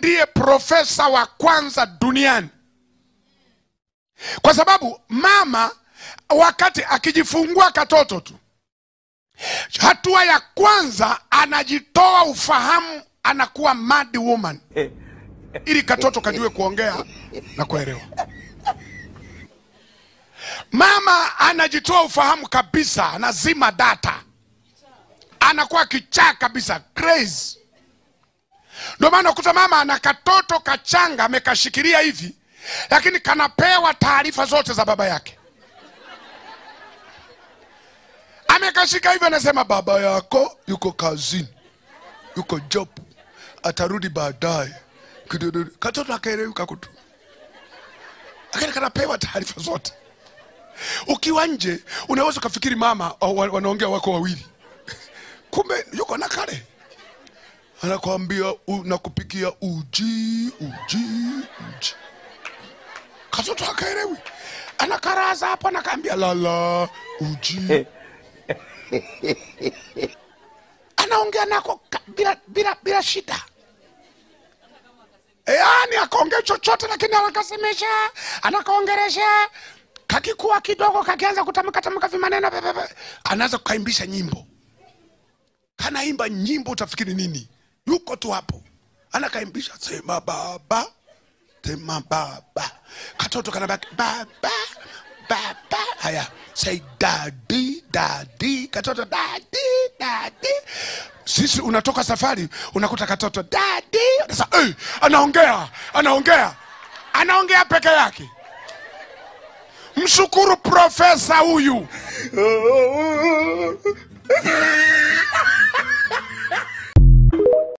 ndiye profesa wa kwanza duniani. Kwa sababu mama wakati akijifungua katoto tu, hatua ya kwanza anajitoa ufahamu, anakuwa mad woman, ili katoto kajue kuongea na kuelewa. Mama anajitoa ufahamu kabisa, anazima data, anakuwa kichaa kabisa, crazy. Ndio maana ukuta mama ana katoto kachanga amekashikilia hivi, lakini kanapewa taarifa zote za baba yake. Amekashika hivi, anasema baba yako yuko kazini, yuko job, atarudi baadaye. Katoto akaelewa kakutu, lakini kanapewa taarifa zote. Ukiwa nje unaweza kufikiri mama wanaongea wako wawili, kumbe yuko na kale anakuambia nakupikia uji. Katoto akaelewi, anakaraza hapo, anakaambia lala uji. Anaongea nako bila shida. Yaani akaongea chochote, lakini anakasemesha, anakaongeresha. Kakikuwa kidogo kakianza kutamka vimaneno, anaanza kukaimbisha nyimbo. Kanaimba nyimbo utafikiri nini? Yuko tu hapo anakaimbisha, sema baba, sema baba. Katoto kanabaki baba. Haya, say daddy. Katoto daddy. Sisi unatoka safari unakuta katoto daddy, sasa anaongea peke yake. Mshukuru profesa huyu.